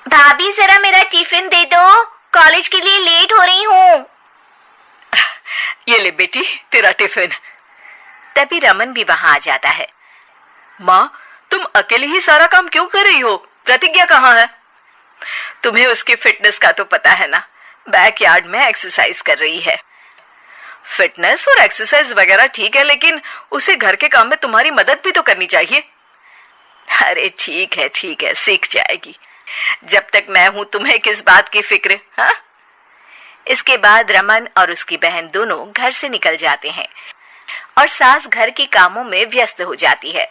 भाभी जरा मेरा टिफिन दे दो, कॉलेज के लिए लेट हो रही हूँ। ये ले बेटी तेरा टिफिन। तभी रमन भी वहां आ जाता है। माँ, तुम अकेले ही सारा काम क्यों कर रही हो? प्रतिज्ञा कहाँ है? तुम्हें उसकी फिटनेस का तो पता है ना, बैकयार्ड में एक्सरसाइज कर रही है। फिटनेस और एक्सरसाइज वगैरह ठीक है, लेकिन उसे घर के काम में तुम्हारी मदद भी तो करनी चाहिए। अरे ठीक है सीख जाएगी। जब तक मैं हूं तुम्हें किस बात की फिक्र? हाँ। इसके बाद रमन और उसकी बहन दोनों घर से निकल जाते हैं और सास घर के कामों में व्यस्त हो जाती है।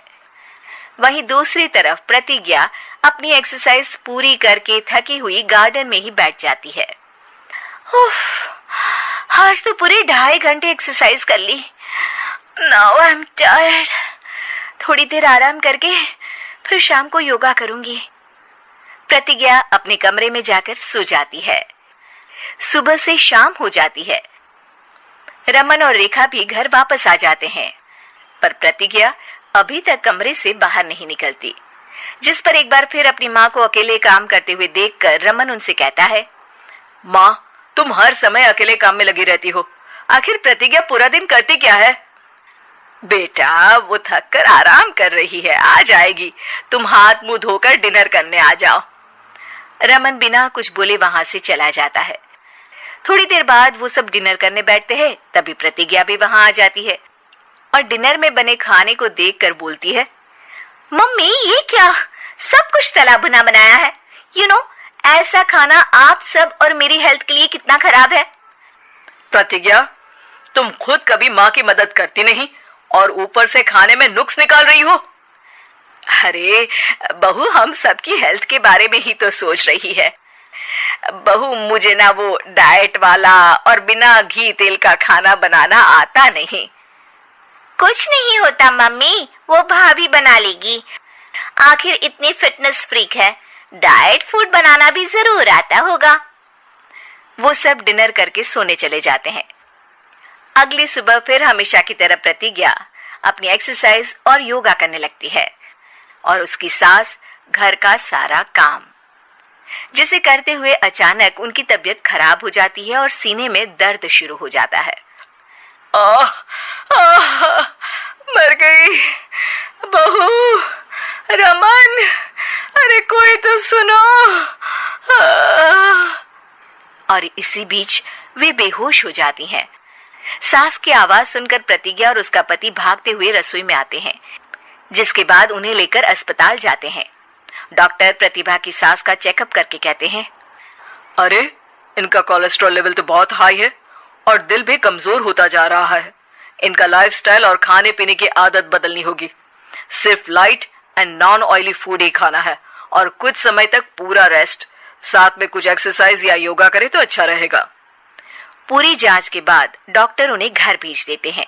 वहीं दूसरी तरफ प्रतिज्ञा अपनी एक्सरसाइज पूरी करके थकी हुई गार्डन में ही बैठ जाती है। आज तो पूरे 2.5 घंटे एक्सरसाइज कर ली। Now I am tired. थोड़ी देर आराम करके फिर शाम को योगा करूंगी। प्रतिज्ञा अपने कमरे में जाकर सो जाती है। सुबह से शाम हो जाती है। रमन और रेखा भी घर वापस आ जाते हैं, पर प्रतिज्ञा अभी तक कमरे से बाहर नहीं निकलती, जिस पर एक बार फिर अपनी माँ को अकेले काम करते हुए देखकर रमन उनसे कहता है, माँ, तुम हर समय अकेले काम में लगी रहती हो, आखिर प्रतिज्ञा पूरा दिन करती क्या है? बेटा, वो थक कर आराम कर रही है, आ जाएगी। तुम हाथ मुंह धोकर डिनर करने आ जाओ। रमन बिना कुछ बोले वहां से चला जाता है। थोड़ी देर बाद वो सब डिनर करने बैठते हैं। तभी प्रतिज्ञा भी वहां आ जाती है और डिनर में बने खाने को देखकर बोलती है, मम्मी ये क्या, सब कुछ तला भुना बनाया है। ऐसा खाना आप सब और मेरी हेल्थ के लिए कितना खराब है। प्रतिज्ञा, तुम खुद कभी माँ की मदद करती नहीं और ऊपर से खाने में नुक्स निकाल रही हो। अरे बहू, हम सबकी हेल्थ के बारे में ही तो सोच रही है। बहू, मुझे ना वो डाइट वाला और बिना घी तेल का खाना बनाना आता नहीं। कुछ नहीं होता मम्मी, वो भाभी बना लेगी। आखिर इतनी फिटनेस फ्रीक है, डाइट फूड बनाना भी जरूर आता होगा। वो सब डिनर करके सोने चले जाते हैं। अगली सुबह फिर हमेशा की तरह प्रतिज्ञा अपनी एक्सरसाइज और योगा करने लगती है और उसकी सास घर का सारा काम, जिसे करते हुए अचानक उनकी तबीयत खराब हो जाती है और सीने में दर्द शुरू हो जाता है। मर गई बहू। रमन, अरे कोई तो सुनो। और इसी बीच वे बेहोश हो जाती हैं। सास की आवाज सुनकर प्रतिज्ञा और उसका पति भागते हुए रसोई में आते हैं, जिसके बाद उन्हें लेकर अस्पताल जाते हैं। डॉक्टर प्रतिभा की सास का चेकअप करके कहते हैं, अरे इनका कोलेस्ट्रॉल लेवल तो बहुत हाई है और दिल भी कमजोर होता जा रहा है। इनका लाइफस्टाइल और खाने पीने की आदत बदलनी होगी। सिर्फ light and non oily food ही खाना है और कुछ समय तक पूरा रेस्ट, साथ में कुछ एक्सरसाइज या योगा करे तो अच्छा रहेगा। पूरी जांच के बाद डॉक्टर उन्हें घर भेज देते हैं।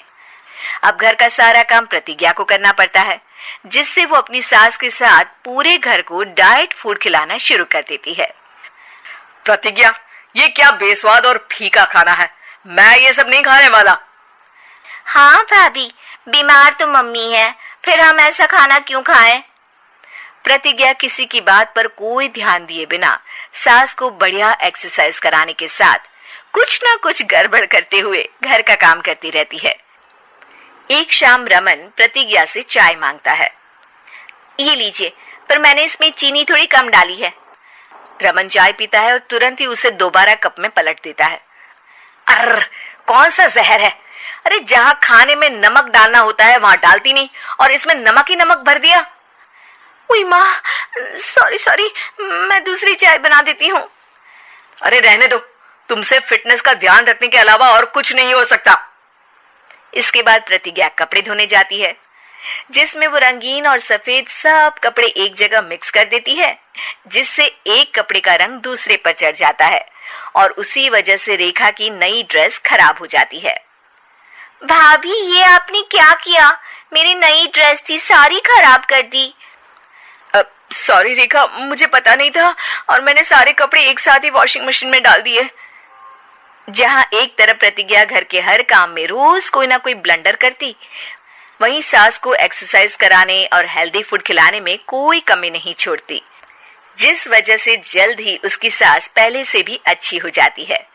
अब घर का सारा काम प्रतिज्ञा को करना पड़ता है, जिससे वो अपनी सास के साथ पूरे घर को डाइट फूड खिलाना शुरू कर देती है। प्रतिज्ञा, ये क्या बेस्वाद और फीका खाना है, मैं ये सब नहीं खाने वाला। हाँ भाभी, बीमार तो मम्मी है, फिर हम ऐसा खाना क्यों खाएं? प्रतिज्ञा किसी की बात पर कोई ध्यान दिए बिना सास को बढ़िया एक्सरसाइज कराने के साथ कुछ ना कुछ गड़बड़ करते हुए घर का काम करती रहती है। एक शाम रमन प्रतिज्ञा से चाय मांगता है। ये लीजिए, पर मैंने इसमें चीनी थोड़ी कम डाली है। रमन चाय पीता है और तुरंत ही उसे दोबारा कप में पलट देता है। अर्र, कौन सा जहर है? अरे जहाँ खाने में नमक डालना होता है वहां डालती नहीं और इसमें नमक ही नमक भर दिया। उई माँ, सॉरी, मैं दूसरी चाय बना देती हूँ। अरे रहने दो, तुमसे फिटनेस का ध्यान रखने के अलावा और कुछ नहीं हो सकता। इसके बाद प्रतिज्ञा कपड़े धोने जाती है, जिसमें वो रंगीन और सफेद सब कपड़े एक जगह मिक्स कर देती है, जिससे एक कपड़े का रंग दूसरे पर चढ़ जाता है और उसी वजह से रेखा की नई ड्रेस खराब हो जाती है। भाभी, ये आपने क्या किया? मेरी नई ड्रेस थी, सारी खराब कर दी। सॉरी रेखा, मुझे पता नहीं था और मैंने सारे कपड़े एक साथ ही वॉशिंग मशीन में डाल दिए। जहां एक तरफ प्रतिज्ञा घर के हर काम में रोज कोई ना कोई ब्लंडर करती, वहीं सास को एक्सरसाइज कराने और हेल्दी फूड खिलाने में कोई कमी नहीं छोड़ती, जिस वजह से जल्द ही उसकी सास पहले से भी अच्छी हो जाती है।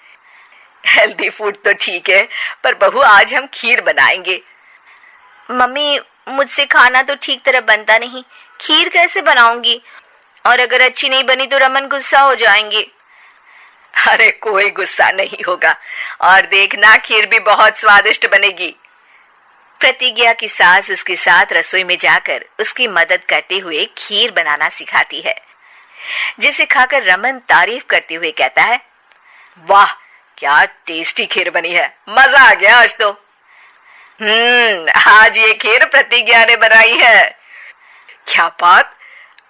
हेल्दी फूड तो ठीक है, पर बहू आज हम खीर बनाएंगे। मम्मी, मुझसे खाना तो ठीक तरह बनता नहीं, खीर कैसे बनाऊंगी? और अगर अच्छी नहीं बनी तो रमन गुस्सा हो जाएंगे। अरे कोई गुस्सा नहीं होगा, और देखना खीर भी बहुत स्वादिष्ट बनेगी। प्रतिज्ञा की सास उसके साथ रसोई में जाकर उसकी मदद करते हुए खीर बनाना सिखाती है, जिसे खाकर रमन तारीफ करते हुए कहता है, वाह क्या टेस्टी खीर बनी है, मजा आ गया आज तो। आज ये खीर प्रतिज्ञा ने बनाई है। क्या बात,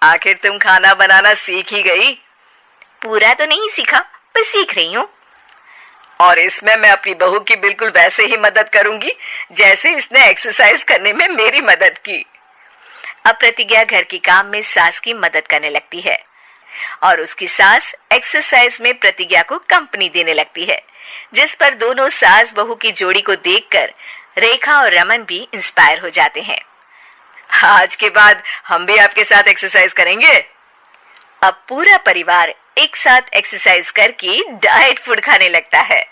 आखिर तुम खाना बनाना सीख ही गई? पूरा तो नहीं सीखा, पर सीख रही हूँ। और इसमें मैं अपनी बहू की बिल्कुल वैसे ही मदद करूंगी जैसे इसने एक्सरसाइज करने में मेरी मदद की। अब प्रतिज्ञा घर के काम में सास की मदद करने लगती है और उसकी सास एक्सरसाइज में प्रतिज्ञा को कंपनी देने लगती है, जिस पर दोनों सास बहू की जोड़ी को देखकर रेखा और रमन भी इंस्पायर हो जाते हैं। आज के बाद हम भी आपके साथ एक्सरसाइज करेंगे। अब पूरा परिवार एक साथ एक्सरसाइज करके डाइट फूड खाने लगता है।